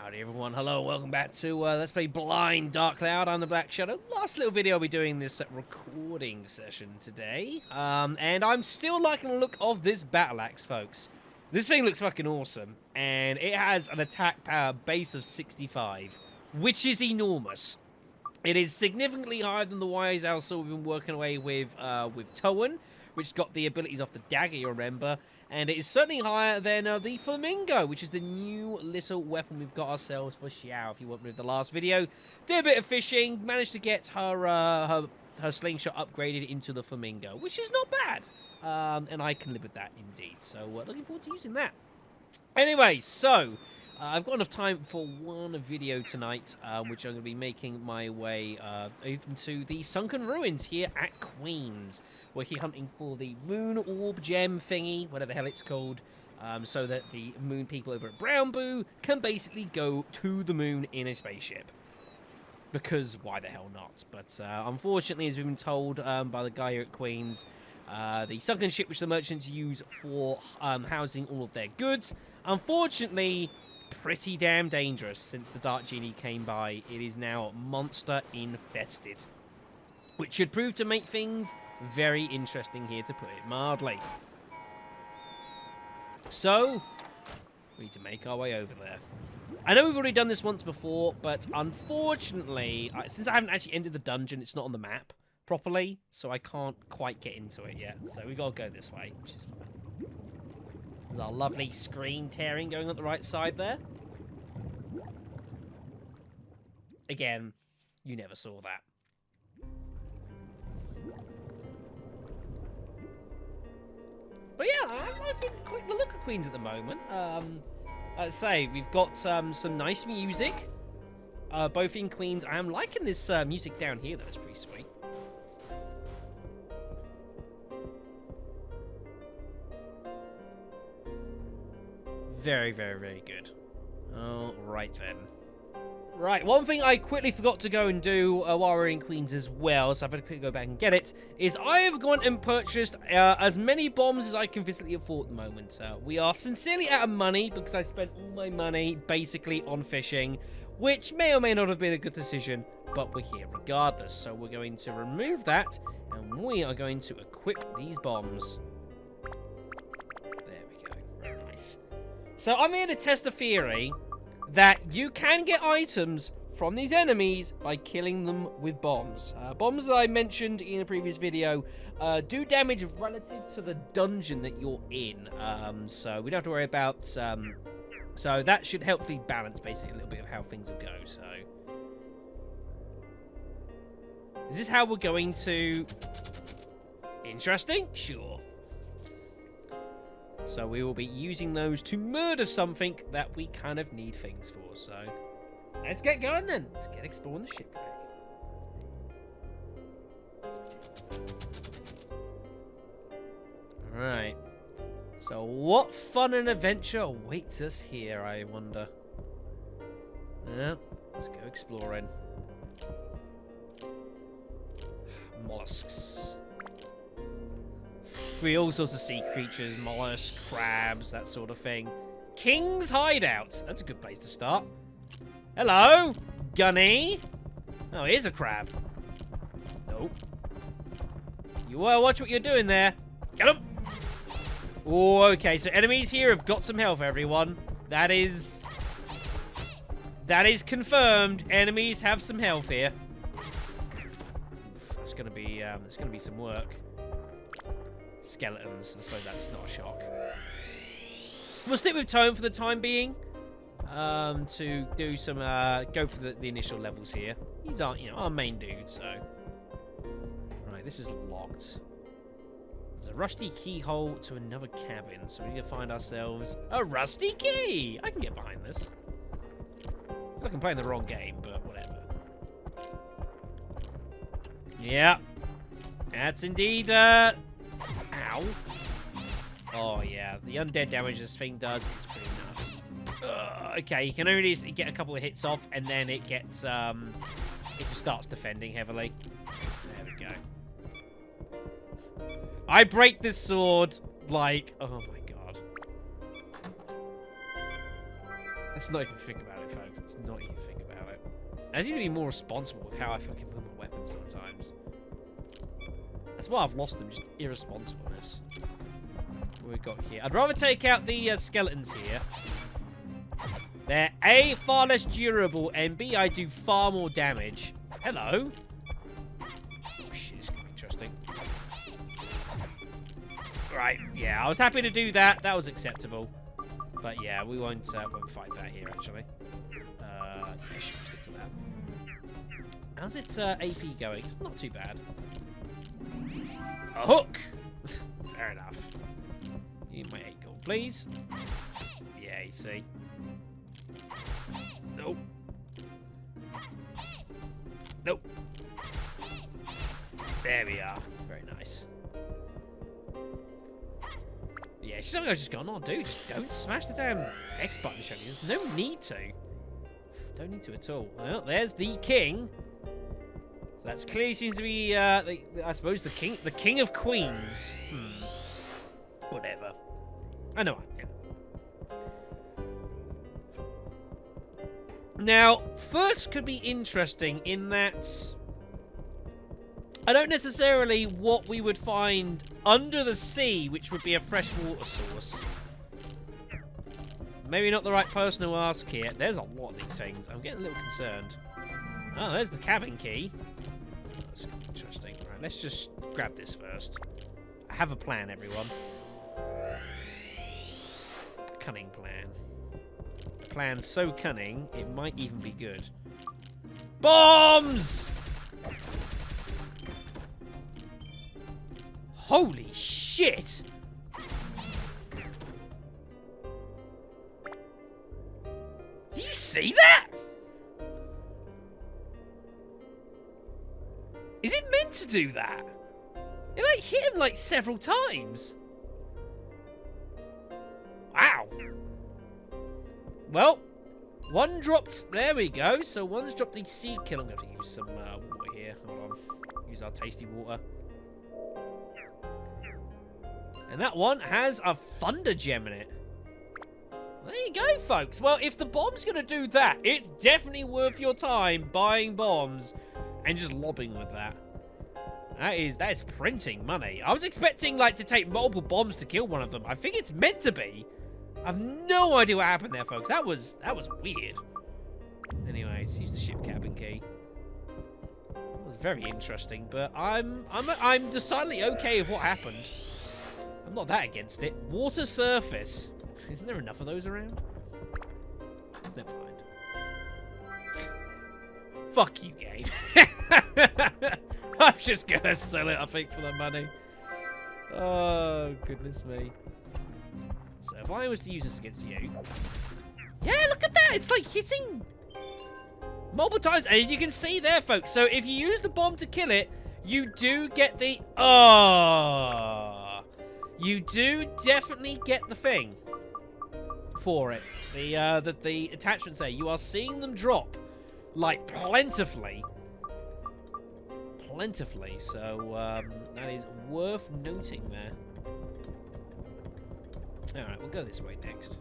Howdy everyone, hello, welcome back to Let's Play Blind Dark Cloud. I'm the Black Shadow. Last little video I'll be doing this recording session today. And I'm still liking the look of this battle axe, folks. This thing looks fucking awesome, and it has an attack power base of 65, which is enormous. It is significantly higher than the Wise Owl sword we've been working away with Towan, which got the abilities off the dagger, you remember. And it is certainly higher than the Flamingo, which is the new little weapon we've got ourselves for Xiao. If you weren't with the last video, did a bit of fishing, managed to get her slingshot upgraded into the Flamingo, which is not bad. And I can live with that indeed. So looking forward to using that. Anyway, so I've got enough time for one video tonight, which I'm going to be making my way over to the Sunken Ruins here at Queen's. We're here hunting for the Moon Orb Gem thingy, whatever the hell it's called, so that the moon people over at Brown Boo can basically go to the moon in a spaceship. Because why the hell not? But unfortunately, as we've been told by the guy here at Queen's, the sunken ship which the merchants use for housing all of their goods, unfortunately, pretty damn dangerous since the Dark Genie came by. It is now monster infested, which should prove to make things very interesting here, to put it mildly. So, we need to make our way over there. I know we've already done this once before, but unfortunately, since I haven't actually entered the dungeon, it's not on the map properly, so I can't quite get into it yet. So we got to go this way, which is fine. There's our lovely screen tearing going on the right side there. Again, you never saw that. But yeah, I'm liking quite the look of Queens at the moment. I'd say we've got some nice music, both in Queens. I am liking this music down here, though. It's pretty sweet. Very, very, very good. All right, then. Right, one thing I quickly forgot to go and do while we're in Queens as well, so I've got to quickly go back and get it, is I have gone and purchased as many bombs as I can physically afford at the moment. We are sincerely out of money because I spent all my money basically on fishing, which may or may not have been a good decision, but we're here regardless. So we're going to remove that, and we are going to equip these bombs. There we go. Very nice. So I'm here to test a theory that you can get items from these enemies by killing them with bombs. Bombs, that I mentioned in a previous video, do damage relative to the dungeon that you're in. So we don't have to worry about... so that should helpfully balance, basically, a little bit of how things will go. So, is this how we're going to... Interesting? Sure. So we will be using those to murder something that we kind of need things for. So let's get going then. Let's get exploring the shipwreck. Alright. So what fun and adventure awaits us here, I wonder. Yeah, let's go exploring. Mollusks. We all sorts of sea creatures, mollusks, crabs, that sort of thing. King's Hideout. That's a good place to start. Hello, Gunny. Oh, here's a crab. Nope. You watch what you're doing there. Get him. Oh, okay. So enemies here have got some health, everyone. That is confirmed. Enemies have some health here. That's gonna be some work. Skeletons. I suppose that's not a shock. We'll stick with Tone for the time being. To do some go for the initial levels here. These aren't, our main dude, so. Right, this is locked. There's a rusty keyhole to another cabin, so we need to find ourselves a rusty key. I can get behind this. I feel like I'm playing the wrong game, but whatever. Yeah. That's indeed Ow. Oh, yeah. The undead damage this thing does is pretty nuts. Okay, you can only get a couple of hits off, and then it gets, it just starts defending heavily. There we go. I break this sword, like, oh my god. Let's not even think about it, folks. Let's not even think about it. I need to be more responsible with how I fucking move my weapons sometimes. That's why I've lost them, just irresponsibleness. What we got here? I'd rather take out the skeletons here. They're A, far less durable, and B, I do far more damage. Hello? Oh shit, this is gonna be interesting. Right, yeah, I was happy to do that. That was acceptable. But yeah, we won't fight that here, actually. Yeah, should stick to that. How's it AP going? It's not too bad. A hook! Fair enough. Need my 8 gold, please. Yeah, you see. Nope. Nope. There we are. Very nice. Yeah, it's something I was just going, oh, dude, just don't smash the damn X button, show me. There's no need to. Don't need to at all. Well, there's the king. So that's clearly seems to be, I suppose, the king of queens. Whatever. I know I am. Now, first could be interesting in that I don't necessarily what we would find under the sea, which would be a freshwater source. Maybe not the right person to ask here. There's a lot of these things. I'm getting a little concerned. Oh, there's the cabin key. That's interesting. Right, let's just grab this first. I have a plan, everyone. Cunning plan. Plan so cunning, it might even be good. Bombs! Holy shit! Do you see that? Is it meant to do that? It like hit him like several times. Wow. Well, one dropped. There we go. So one's dropped the seed kill. I'm going to have to use some water here. Hold on. Use our tasty water. And that one has a thunder gem in it. There you go, folks. Well, if the bomb's going to do that, it's definitely worth your time buying bombs and just lobbing with that. That is printing money. I was expecting, like, to take multiple bombs to kill one of them. I think it's meant to be. I have no idea what happened there, folks. That was weird. Anyway, let's use the ship cabin key. That was very interesting, but I'm decidedly okay with what happened. I'm not that against it. Water surface. Isn't there enough of those around? Never mind. Fuck you, game. I'm just gonna sell it, I think, for the money. Oh, goodness me. So if I was to use this against you... Yeah, look at that! It's like hitting multiple times. And as you can see there, folks, so if you use the bomb to kill it, you do get the... Oh! You do definitely get the thing for it. The attachments there. You are seeing them drop, like, plentifully. Plentifully. So, that is worth noting there. Alright, we'll go this way next.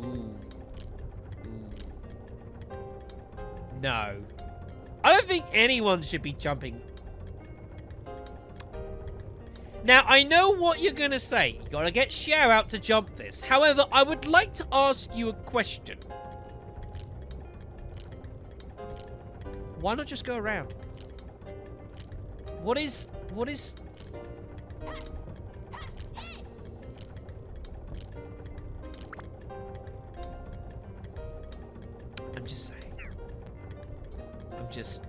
Ooh. Ooh. No. I don't think anyone should be jumping. Now, I know what you're going to say. You got to get Cher out to jump this. However, I would like to ask you a question. Why not just go around? What is... I'm just saying. I'm just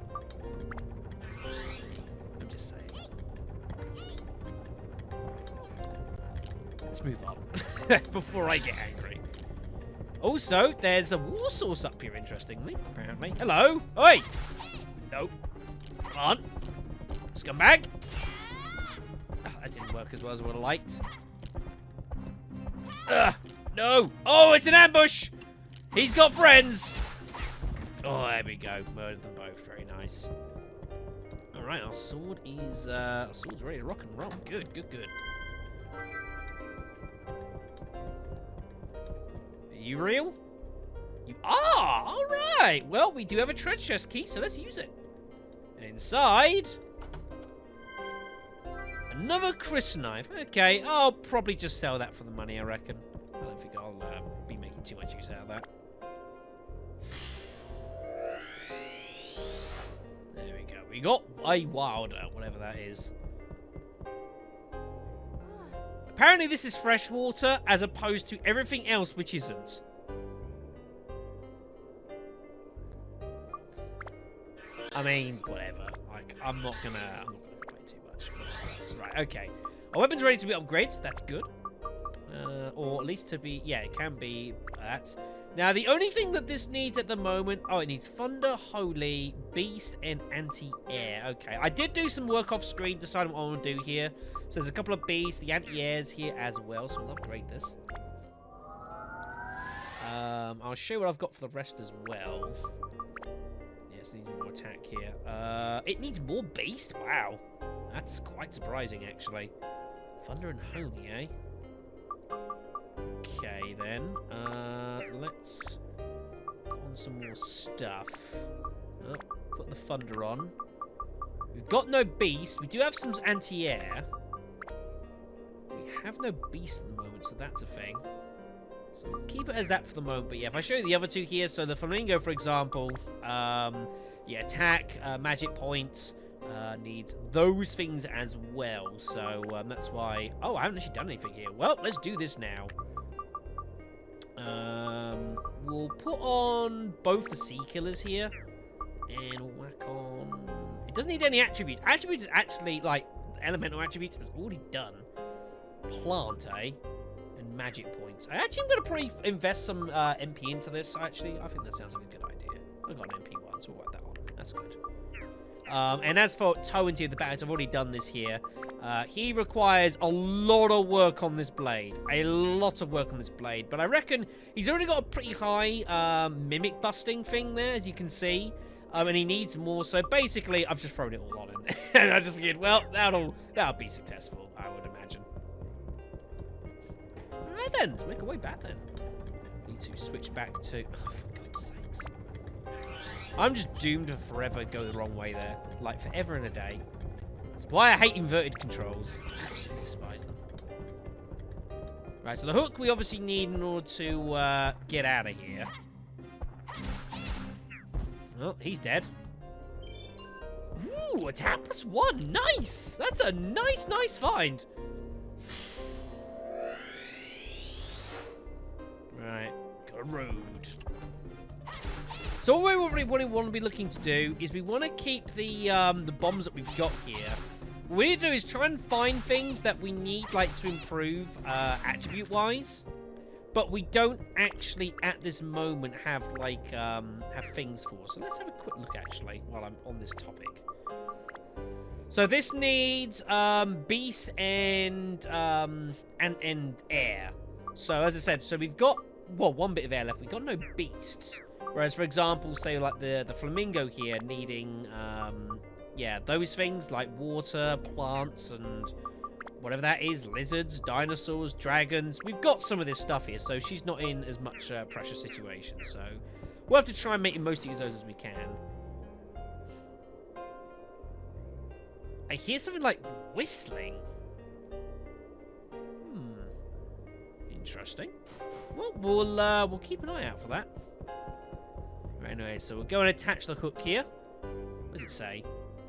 saying. Let's move on before I get angry. Also, there's a war source up here, interestingly, apparently. Hello? Oi! Nope. Come on. Scumbag. Oh, that didn't work as well as I would have liked. No! Oh, it's an ambush! He's got friends! Oh, there we go. Murdered them both. Very nice. Alright, our sword is sword's ready to rock and roll. Good, good, good. you real? You are! Alright! Well, we do have a treasure chest key, so let's use it. And inside... another crysknife. Okay, I'll probably just sell that for the money, I reckon. I don't think I'll be making too much use out of that. There we go. We got a wilder, whatever that is. Apparently this is freshwater, as opposed to everything else which isn't. I mean, whatever. Like, I'm not gonna complain too much. Right, okay. Our weapon's ready to be upgraded. That's good. Or at least to be... yeah, it can be that. Now, the only thing that this needs at the moment... oh, it needs Thunder, Holy, Beast, and Anti-Air. Okay, I did do some work off screen, deciding what I want to do here. So there's a couple of Beasts, the Anti-Airs here as well, so we'll upgrade this. I'll show you what I've got for the rest as well. Yes, it needs more attack here. It needs more Beast? Wow. That's quite surprising, actually. Thunder and Holy, eh? Okay, then. Let's put on some more stuff. Oh, put the Thunder on. We've got no Beast. We do have some Anti-Air. We have no Beast at the moment, so that's a thing. So we'll keep it as that for the moment. But yeah, if I show you the other two here, so the Flamingo, for example, yeah, attack, magic points, needs those things as well. So that's why... oh, I haven't actually done anything here. Well, let's do this now. We'll put on both the Sea Killers here. And we'll whack on... it doesn't need any attributes. Attributes is actually, like, elemental attributes is already done. Plant, eh? And magic points. I actually am going to probably invest some MP into this, actually. I think that sounds like a good idea. I've got an MP one, so we'll whack that on. That's good. And as for Toe into the Battles, I've already done this here. He requires a lot of work on this blade. A lot of work on this blade. But I reckon he's already got a pretty high mimic busting thing there, as you can see. And he needs more. So basically, I've just thrown it all on him. And I just figured, well, that'll be successful, I would imagine. Alright then, let's make our way back then. Need to switch back to... oh, for God's sakes. I'm just doomed to forever go the wrong way there. Like, forever and a day. That's why I hate inverted controls. I absolutely despise them. Right, so the hook we obviously need in order to get out of here. Oh, he's dead. Ooh, attack +1. Nice! That's a nice find. Right, got a road. So what we want to be looking to do is we want to keep the bombs that we've got here. What we need to do is try and find things that we need, like, to improve attribute-wise. But we don't actually, at this moment, have, like, have things for. So let's have a quick look, actually, while I'm on this topic. So this needs Beast and Air. So, as I said, so we've got, well, one bit of air left. We've got no Beasts. Whereas, for example, say, like, the Flamingo here needing, yeah, those things, like water, plants, and... whatever that is, lizards, dinosaurs, dragons. We've got some of this stuff here, so she's not in as much pressure situation. So we'll have to try and make the most of those as we can. I hear something like whistling. Interesting. Well, we'll keep an eye out for that. Right, anyway, so we'll go and attach the hook here. What does it say?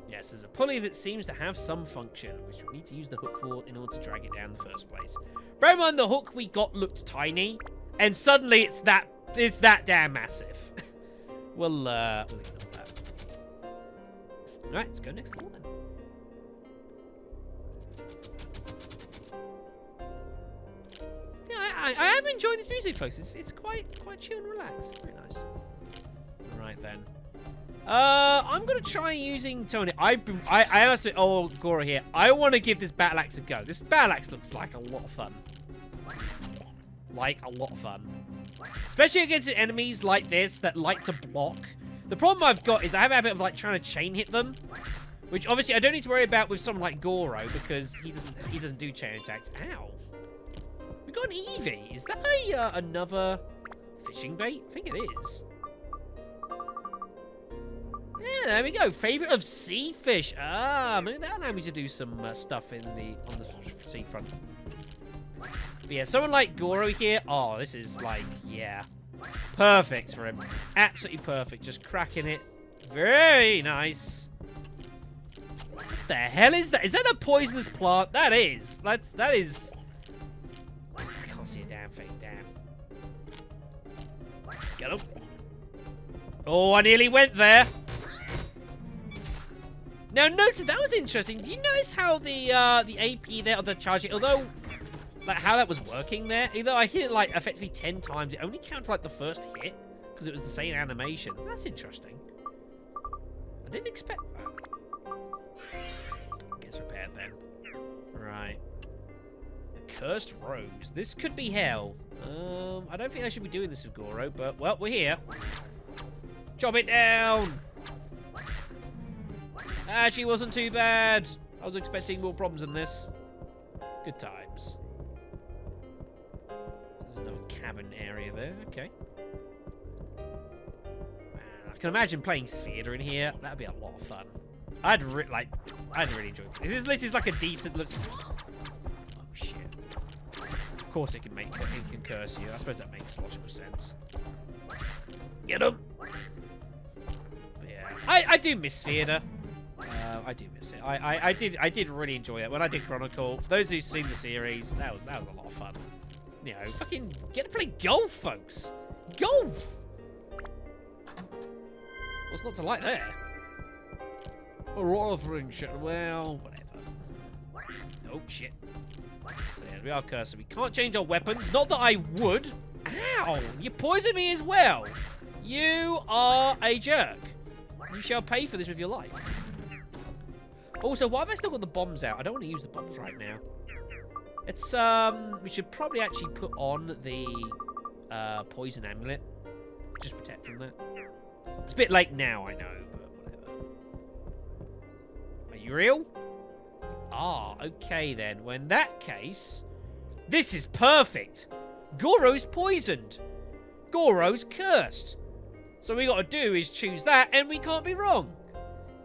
Yes, there's a pulley that seems to have some function, which we need to use the hook for in order to drag it down in the first place. Bear in mind, the hook we got looked tiny, and suddenly it's that damn massive. we'll ignore that. Alright, let's go next door then. Yeah, I am enjoying this music, folks. It's quite chill and relaxed. Very nice. Alright then. I'm gonna try using Tony. I must be Gora here. I want to give this battle axe a go. This battle axe looks like a lot of fun. Like a lot of fun, especially against enemies like this that like to block. The problem I've got is I have a habit of like trying to chain hit them, which obviously I don't need to worry about with someone like Goro because he doesn't do chain attacks. Ow! We got an Eevee. Is that another Fishing bait? I think it is. Yeah, there we go. Favorite of sea fish. Ah, maybe that'll allow me to do some stuff on the seafront. But yeah, someone like Goro here. Oh, this is like, yeah, perfect for him. Absolutely perfect. Just cracking it. Very nice. What the hell is that? Is that a poisonous plant? That is. That is. I can't see a damn thing. Damn. Get him. Oh, I nearly went there. Now, notice that was interesting. Do you notice how the AP there, or the charge, although, like, how that was working there? Although I hit it, like, effectively 10 times, it only counted, like, the first hit, because it was the same animation. That's interesting. I didn't expect that. Gets repaired then. Right. The Cursed Rose. This could be hell. I don't think I should be doing this with Goro, but, well, we're here. Chop it down! Actually, wasn't too bad. I was expecting more problems than this. Good times. There's another cabin area there. Okay. Man, I can imagine playing Sphere in here. That'd be a lot of fun. I'd really enjoy it. This is like a decent look. Oh shit. Of course it can curse you. I suppose that makes logical sense. Get him. But yeah, I do miss Sphere. I do miss it. I did really enjoy it when I did Chronicle. For those who've seen the series, that was a lot of fun. You know, fucking get to play golf, folks. Golf. What's not to like there? A lot of ring shit. Well, whatever. Oh shit. So yeah, we are cursed. We can't change our weapons. Not that I would. Ow! You poisoned me as well. You are a jerk. You shall pay for this with your life. Also, why have I still got the bombs out? I don't want to use the bombs right now. It's, we should probably actually put on the, poison amulet. Just protect from that. It's a bit late now, I know, but whatever. Are you real? Ah, okay then. Well, in that case, this is perfect. Goro's poisoned. Goro's cursed. So all we got to do is choose that, and we can't be wrong.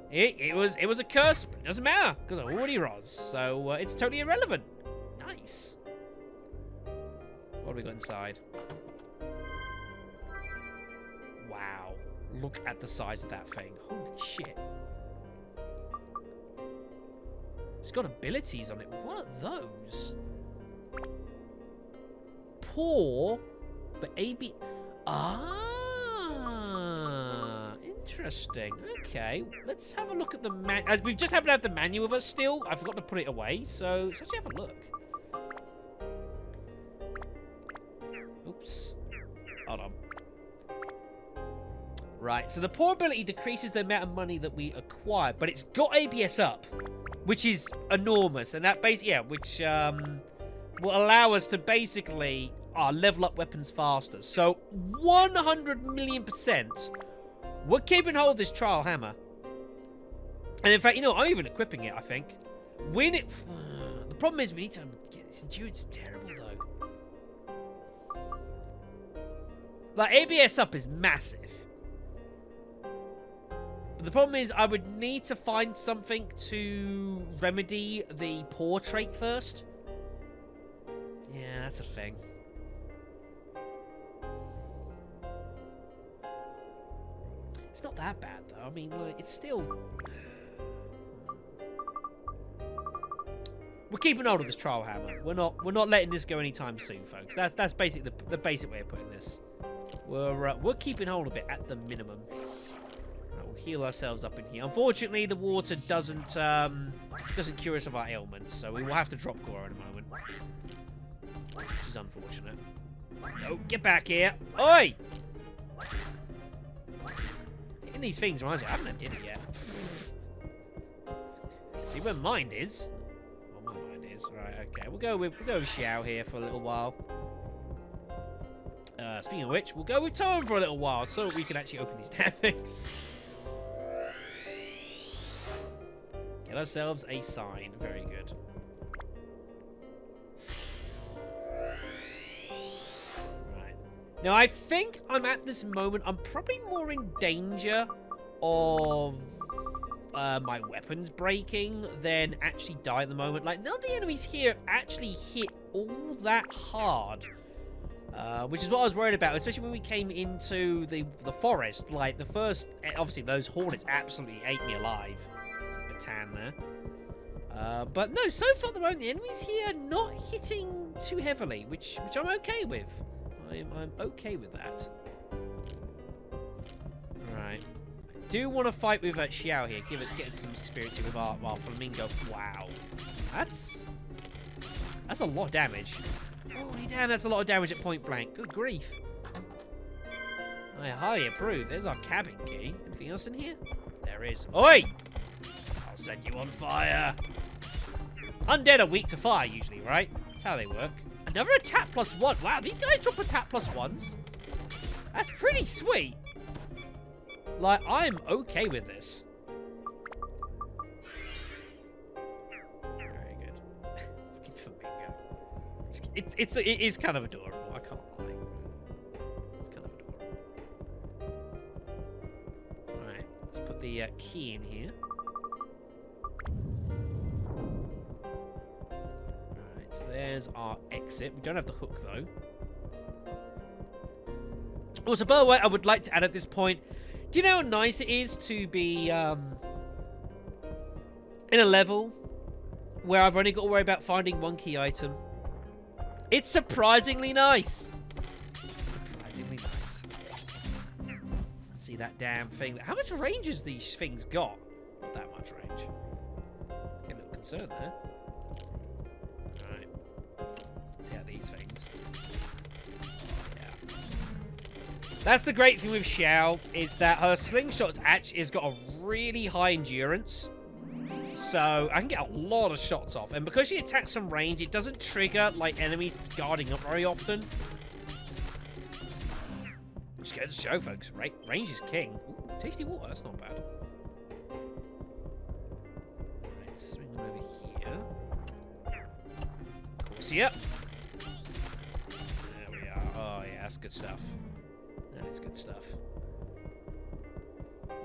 It was a curse, but it doesn't matter because I already was, so it's totally irrelevant. Nice. What have we got inside? Wow, look at the size of that thing. Holy shit! It's got abilities on it. What are those? Poor, but AB. Interesting. Okay, let's have a look at the as we've just happened to have the manual with us still. I forgot to put it away, so let's actually have a look. Oops. Hold on. Right, so the poor ability decreases the amount of money that we acquire, but it's got ABS up, which is enormous, and that which will allow us to basically level up weapons faster. So 100,000,000%. We're keeping hold of this trial hammer. And in fact, you know, I'm even equipping it, I think. When it... the problem is we need to get its endurance. It's terrible, though. Like, ABS up is massive. But the problem is I would need to find something to remedy the poor trait first. Yeah, that's a thing. It's not that bad, though. I mean, like, it's still... We're keeping hold of this trial hammer. We're not letting this go anytime soon, folks. That's basically the basic way of putting this. We're keeping hold of it at the minimum. Right, we'll heal ourselves up in here. Unfortunately, the water doesn't cure us of our ailments, so we will have to drop Goro in a moment, which is unfortunate. No, get back here! Oi! Hitting these things reminds me, I haven't did it yet. See where mind is. Well, my mind is right. Okay, we'll go with Xiao here for a little while. Speaking of which, we'll go with Tone for a little while so we can actually open these damn things. Get ourselves a sign. Very good. Now, I think I'm at this moment, I'm probably more in danger of my weapons breaking than actually die at the moment. Like, none of the enemies here actually hit all that hard. Which is what I was worried about, especially when we came into the forest. Like, the first... Obviously, those hornets absolutely ate me alive. There's a Batan there. But no, so far at the moment, the enemies here are not hitting too heavily, which I'm okay with. I'm okay with that. Right. I do want to fight with Xiao here. Get some experience here with our flamingo. Wow. That's a lot of damage. Holy damn, that's a lot of damage at point blank. Good grief. I highly approve. There's our cabin key. Anything else in here? There is. Oi! I'll set you on fire. Undead are weak to fire usually, right? That's how they work. Another attack +1. Wow, these guys drop attack +1s. That's pretty sweet. Like, I'm okay with this. Very good. Fucking flamingo. It is kind of adorable. I can't lie. It's kind of adorable. Alright, let's put the key in here. Alright, so there's our exit. We don't have the hook, though. Also, by the way, I would like to add at this point, do you know how nice it is to be in a level where I've only got to worry about finding one key item? It's surprisingly nice. Surprisingly nice. See that damn thing. How much range has these things got? Not that much range. Get a little concerned there. Alright. See how these things. That's the great thing with Xiao, is that her slingshot's actually has got a really high endurance. So I can get a lot of shots off. And because she attacks from range, it doesn't trigger like enemies guarding up very often. Just goes to show, folks. Range is king. Ooh, tasty water, that's not bad. Right, swing them over here. Of course, yep. There we are. Oh yeah, that's good stuff. That is good stuff.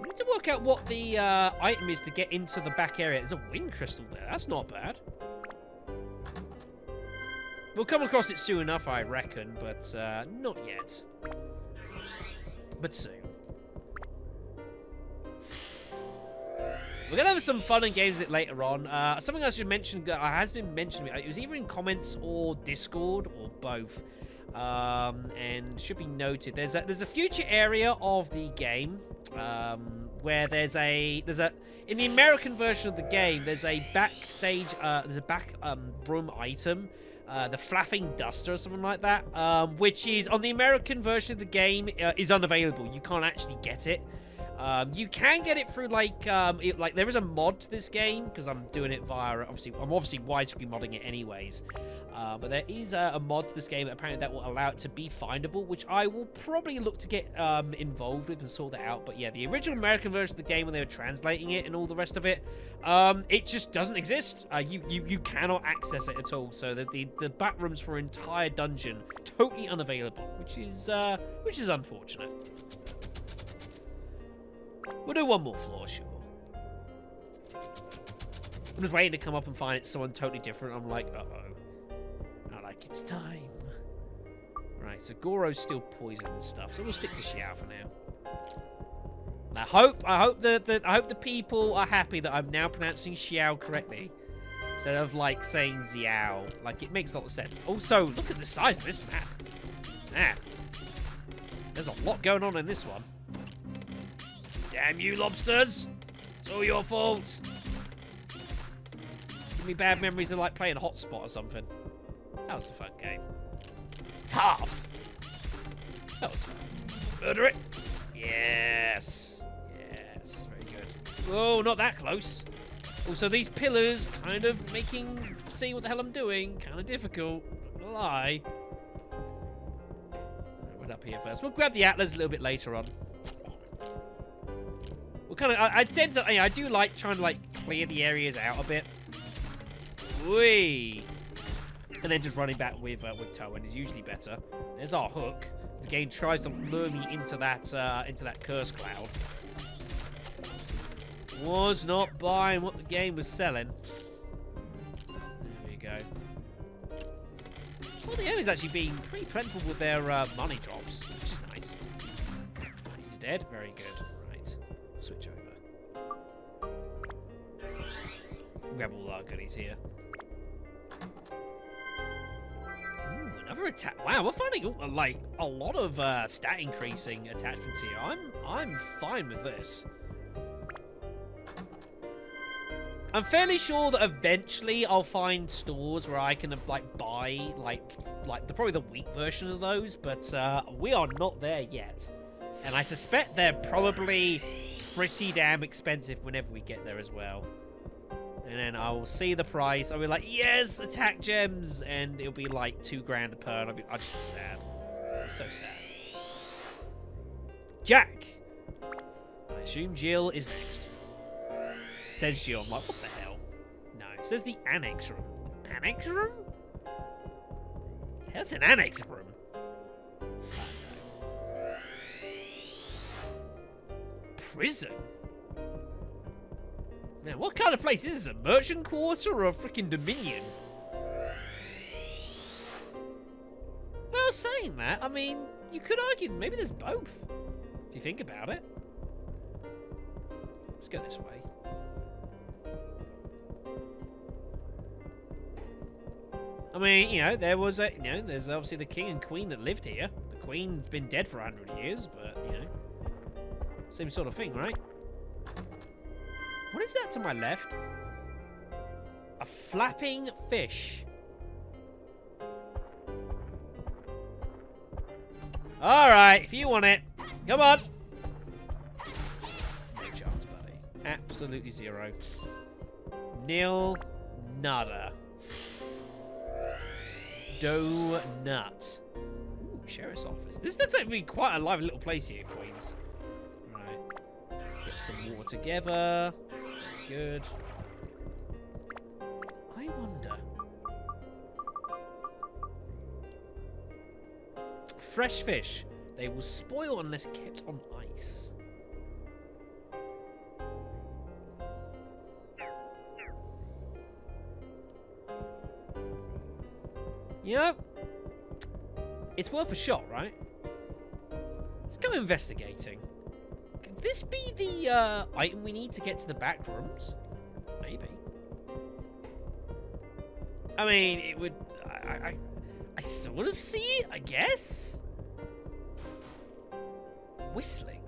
We need to work out what the item is to get into the back area. There's a wind crystal there. That's not bad. We'll come across it soon enough, I reckon, but not yet. But soon. We're going to have some fun and games with it later on. Something I should mention, has been mentioned, it was either in comments or Discord, or both. And should be noted, there's a future area of the game where there's a in the American version of the game there's a backstage back room item, the flapping duster or something like that, which is on the American version of the game is unavailable. You can't actually get it. You can get it through like there is a mod to this game, because I'm doing it via I'm obviously widescreen modding it anyways. But there is a mod to this game apparently that will allow it to be findable, which I will probably look to get involved with and sort that out. But yeah, the original American version of the game, when they were translating it and all the rest of it, it just doesn't exist. You cannot access it at all. So the back rooms for an entire dungeon totally unavailable, which is unfortunate. We'll do one more floor, sure. I'm just waiting to come up and find it's someone totally different. I'm like, uh-oh. It's time. Right, so Goro's still poison and stuff, so we'll stick to Xiao for now. I hope the people are happy that I'm now pronouncing Xiao correctly instead of like saying Xiao. Like, it makes a lot of sense. Also, look at the size of this map. Man, there's a lot going on in this one. Damn you, lobsters! It's all your fault. Give me bad memories of like playing Hotspot or something. That was a fun game. Tough. That was fun. Murder it. Yes. Yes. Very good. Oh, not that close. Also, these pillars kind of making see what the hell I'm doing kind of difficult. Not gonna lie. We're up here first. We'll grab the Atlas a little bit later on. We'll kind of. I tend to. I do like trying to like clear the areas out a bit. Whee! And then just running back with Towen is usually better. There's our hook. The game tries to lure me into that curse cloud. Was not buying what the game was selling. There we go. Well, the enemy's actually been pretty plentiful with their money drops, which is nice. He's dead. Very good. Right. Switch over. Grab all our goodies here. Ooh, another attack. Wow, we're finding like a lot of stat increasing attachments here. I'm fine with this. I'm fairly sure that eventually I'll find stores where I can like buy probably the weak version of those, but we are not there yet. And I suspect they're probably pretty damn expensive whenever we get there as well. And then I will see the price. I'll be like, yes, attack gems, and it'll be like $2 grand per. And I'll just be sad. I'm so sad. Jack. I assume Jill is next. Says Jill. I'm like, what the hell? No, it says the annex room. Annex room? That's an annex room. Prison? Man, what kind of place is this? A merchant quarter or a freaking dominion? Well, saying that, I mean, you could argue maybe there's both. If you think about it. Let's go this way. I mean, you know, there's obviously the king and queen that lived here. The queen's been dead for 100 years, but, you know, same sort of thing, right? What is that to my left? A flapping fish. Alright, if you want it. Come on. No chance, buddy. Absolutely zero. Nil. Nada. Donut. Ooh, sheriff's office. This looks like being quite a lively little place here, Queens. Right. Get some more together. Good. I wonder. Fresh fish. They will spoil unless kept on ice. You know, it's worth a shot, right? Let's go investigating. Could this be the item we need to get to the back rooms? Maybe. I mean, it would... I sort of see it, I guess? Whistling.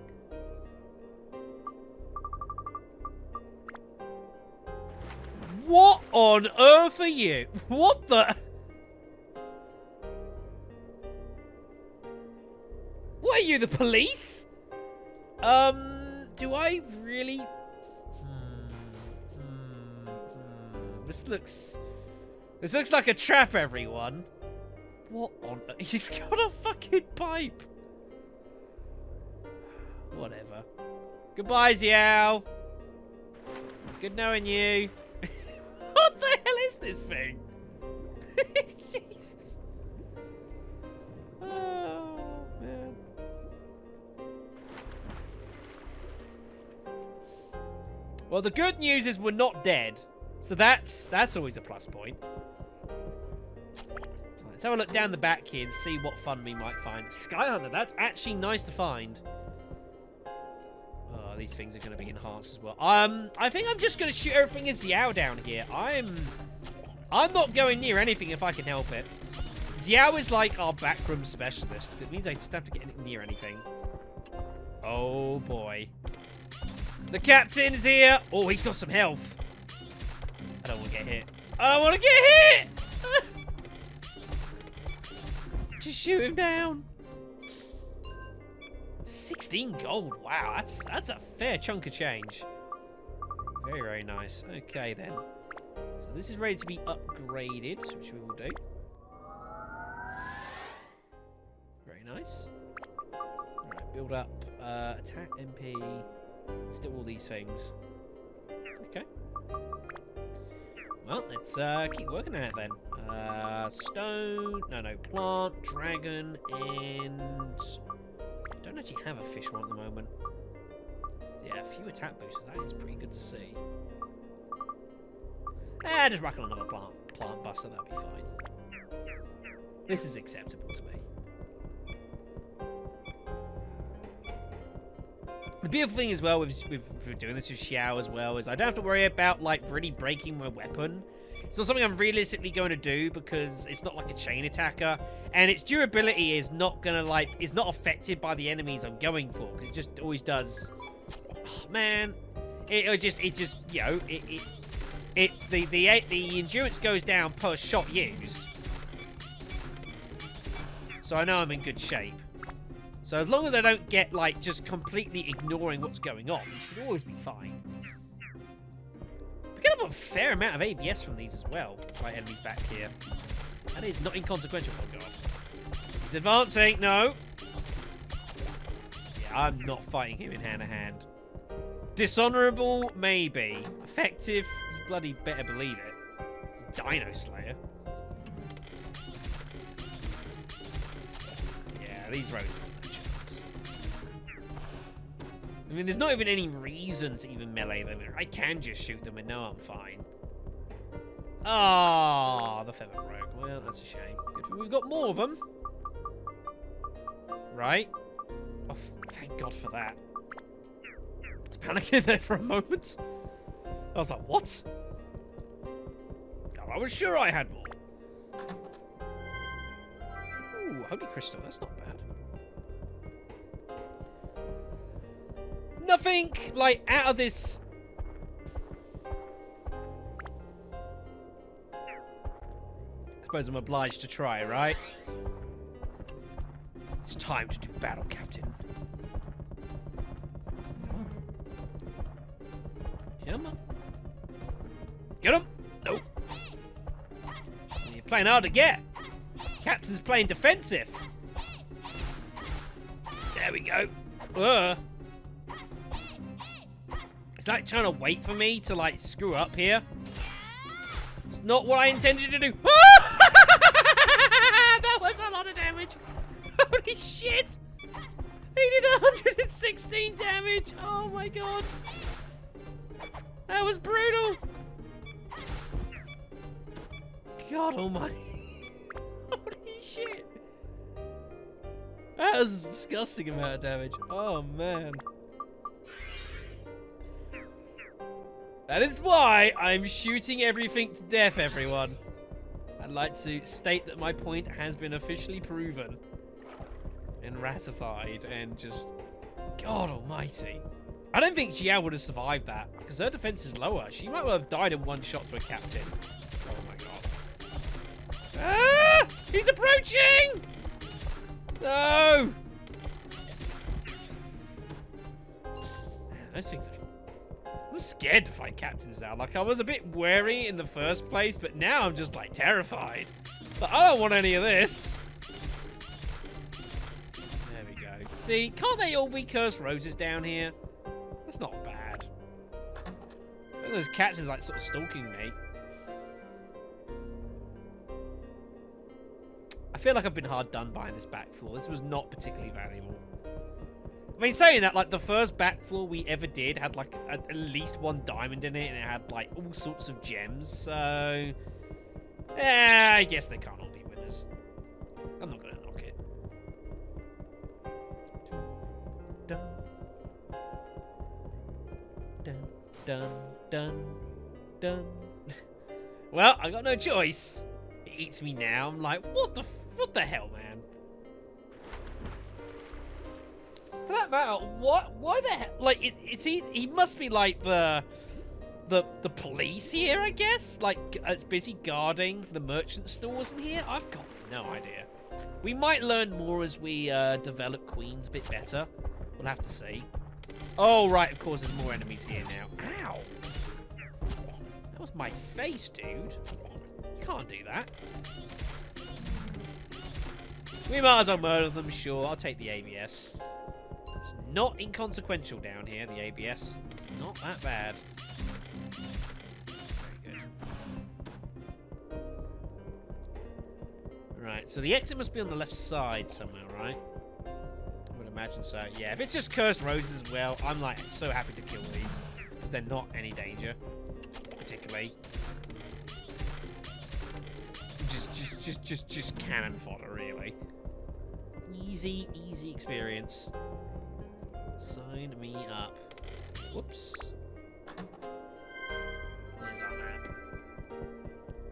What on earth are you? What the... What are you, the police? Do I really... This looks like a trap, everyone. What on... He's got a fucking pipe. Whatever. Goodbye, Xiao. Good knowing you. What the hell is this thing? Jesus. Oh, man. Well, the good news is we're not dead. So that's always a plus point. Let's have a look down the back here and see what fun we might find. Sky Hunter, that's actually nice to find. Oh, these things are going to be enhanced as well. I think I'm just going to shoot everything in Xiao down here. I'm not going near anything if I can help it. Xiao is like our backroom specialist. It means I just have to get near anything. Oh, boy. The captain's here. Oh, he's got some health. I don't want to get hit. I don't want to get hit! Just shoot him down. 16 gold. Wow, that's a fair chunk of change. Very, very nice. Okay, then. So this is ready to be upgraded, which we will do. Very nice. Alright, build up. Attack, MP. Let's do all these things. Okay. Well, let's keep working at it then. Stone. No, plant, dragon, and... don't actually have a fish one at the moment. Yeah, a few attack boosters. That is pretty good to see. Just whack on another plant buster. That'll be fine. This is acceptable to me. The beautiful thing as well with doing this with Xiao as well is I don't have to worry about like really breaking my weapon. It's not something I'm realistically going to do because it's not like a chain attacker, and its durability is not not affected by the enemies I'm going for because it just always does. Oh, man, it just you know the endurance goes down per shot used, so I know I'm in good shape. So as long as I don't get like just completely ignoring what's going on, it should always be fine. We get up a fair amount of ABS from these as well. Right, enemies back here. That is not inconsequential. Oh god, he's advancing. No. Yeah, I'm not fighting him in hand to hand. Dishonorable, maybe. Effective, you bloody better believe it. It's a Dino Slayer. Yeah, these roads have no chance. I mean, there's not even any reason to even melee them. I can just shoot them and know I'm fine. Ah, the Feather Rogue. Well, that's a shame. Good thing we've got more of them. Right. Oh, thank God for that. Panicking there for a moment. I was like, what? Oh, I was sure I had more. Ooh, Holy Crystal, that's not bad. Nothing, like, out of this... I suppose I'm obliged to try, right? It's time to do battle, Captain. Come on. Get him! Nope. You're playing hard to get. Captain's playing defensive. There we go. It's like trying to wait for me to like screw up here. It's not what I intended to do. That was a lot of damage. Holy shit! He did 116 damage. Oh my god. That was brutal! God almighty. Holy shit! That was a disgusting amount of damage. Oh man. That is why I'm shooting everything to death, everyone. I'd like to state that my point has been officially proven and ratified and just... God almighty. I don't think Xiao would have survived that, because her defense is lower. She might well have died in one shot to a captain. Oh my god. Ah! He's approaching! No! Man, those things are... I'm scared to fight captains now. Like, I was a bit wary in the first place, but now I'm just, like, terrified. But I don't want any of this. There we go. See, can't they all be cursed roses down here? That's not bad. I think those captains like sort of stalking me. I feel like I've been hard done by in this back floor. This was not particularly valuable. I mean, saying that, like, the first back floor we ever did had, like, at least one diamond in it, and it had, like, all sorts of gems, so... Yeah, I guess they can't all be winners. I'm not gonna knock it. Dun, dun, dun, dun, dun. Well, I got no choice. It eats me now. I'm like, what the hell, man? For that matter, why the hell? Like, he must be like the police here, I guess. Like, it's busy guarding the merchant stores in here. I've got no idea. We might learn more as we develop Queens a bit better. We'll have to see. Oh, right, of course, there's more enemies here now. Ow! That was my face, dude. You can't do that. We might as well murder them, sure. I'll take the ABS. It's not inconsequential down here, the ABS. It's not that bad. Very good. Right, so the exit must be on the left side somewhere, right? I would imagine so. Yeah, if it's just cursed roses as well, I'm like so happy to kill these. Because they're not any danger. Particularly. Just cannon fodder, really. Easy experience. Sign me up. Whoops. There's our map.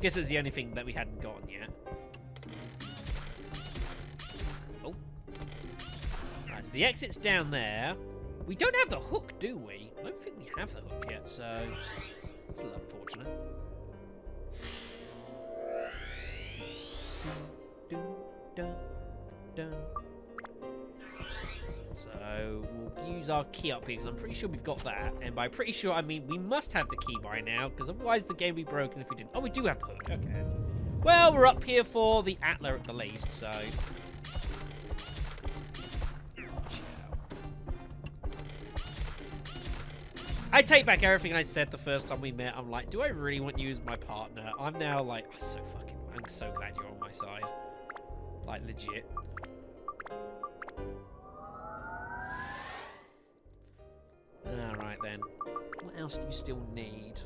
Guess it's the only thing that we hadn't gotten yet. Oh. Right, so the exit's down there. We don't have the hook, do we? I don't think we have the hook yet, so it's a little unfortunate. So we'll use our key up here because I'm pretty sure we've got that, and by pretty sure I mean we must have the key by now because otherwise the game would be broken if we didn't. Oh, we do have the hook. Okay. Well, we're up here for the Atla at the least, so. I take back everything I said the first time we met. I'm like, do I really want you as my partner? I'm now like, I'm so glad you're on my side. Like, legit. Alright then. What else do you still need?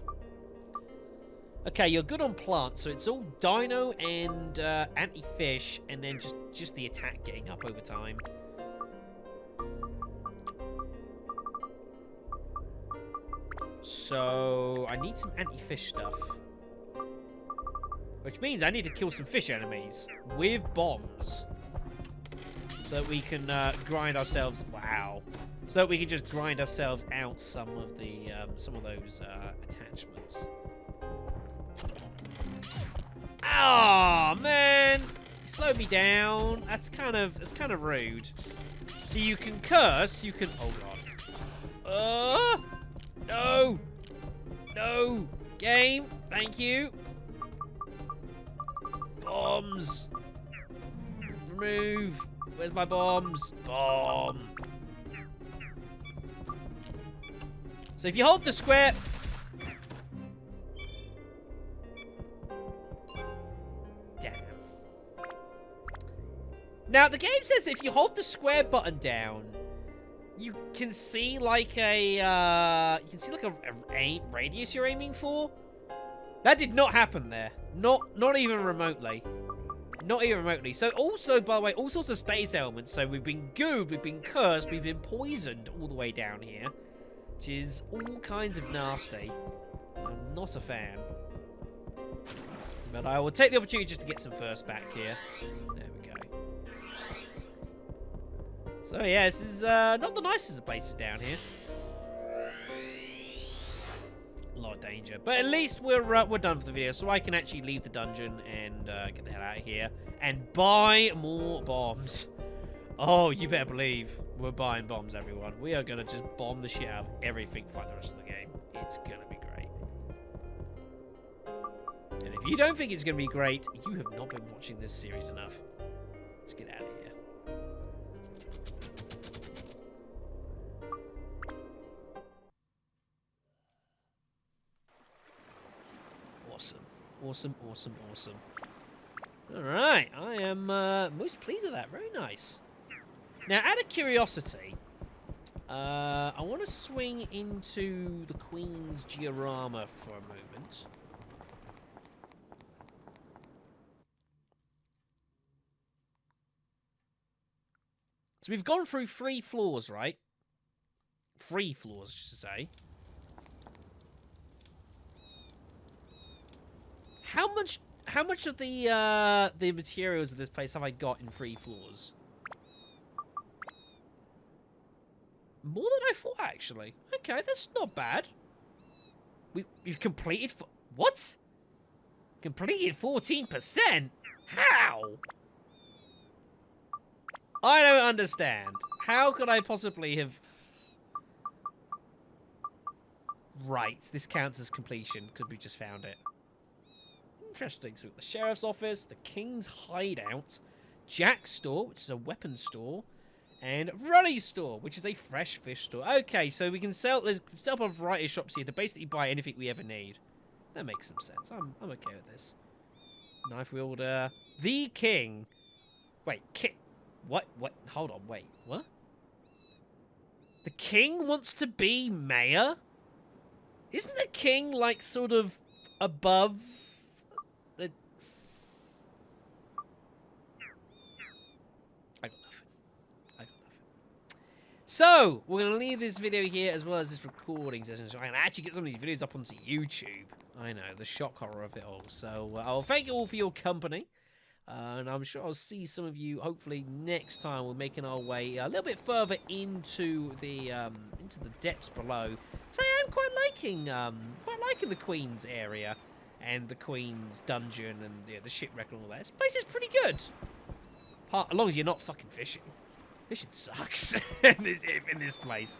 Okay, you're good on plants, so it's all dino and anti-fish, and then just the attack getting up over time. So, I need some anti-fish stuff. Which means I need to kill some fish enemies with bombs. So that we can grind ourselves... Wow. So that we can just grind ourselves out some of those attachments. Oh man! You slowed me down. That's kind of rude. So you can curse, you can... Oh god. No! No! Game! Thank you! Bombs! Remove! Where's my bombs? Bomb! So if you hold the square... Damn. Now, the game says if you hold the square button down, you can see like a radius you're aiming for. That did not happen there. Not even remotely. Not even remotely. So also, by the way, all sorts of status elements. So we've been gooed, we've been cursed, we've been poisoned all the way down here. Which is all kinds of nasty. I'm not a fan. But I will take the opportunity just to get some first back here. There we go. So yeah, this is not the nicest of places down here. A lot of danger. But at least we're done for the video, so I can actually leave the dungeon and get the hell out of here. And buy more bombs. Oh, you better believe we're buying bombs, everyone. We are going to just bomb the shit out of everything for like the rest of the game. It's going to be great. And if you don't think it's going to be great, you have not been watching this series enough. Let's get out of here. Awesome. Awesome, awesome, awesome. Alright, I am most pleased with that. Very nice. Now, out of curiosity, I want to swing into the Queen's Georama for a moment. So we've gone through 3 floors, right? 3 floors, just to say. How much of the materials of this place have I got in 3 floors? More than I thought, actually. Okay, that's not bad. We've completed... What? Completed 14%? How? I don't understand. How could I possibly have... Right, this counts as completion, because we just found it. Interesting. So we've got the Sheriff's Office, the King's Hideout, Jack's Store, which is a weapons store, and Ruddy's Store, which is a fresh fish store. Okay, so we can sell up a variety of shops here to basically buy anything we ever need. That makes some sense. I'm okay with this. Knife wielder. The king. Wait, what? What? Hold on, wait. What? The king wants to be mayor? Isn't the king, like, sort of above the... I got nothing. I got nothing. So, we're going to leave this video here as well as this recording session so I can actually get some of these videos up onto YouTube. I know, the shock horror of it all. So, I'll thank you all for your company. And I'm sure I'll see some of you hopefully next time. We're making our way a little bit further into the depths below. So I'm quite liking the Queen's area and the Queen's dungeon and the shipwreck and all that. This place is pretty good. As long as you're not fucking fishing. Fishing sucks in this place.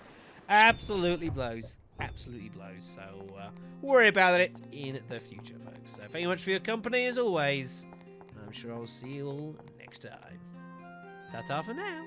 Absolutely blows. Absolutely blows. So worry about it in the future, folks. So thank you much for your company as always. I'm sure I'll see you all next time. Ta-ta for now.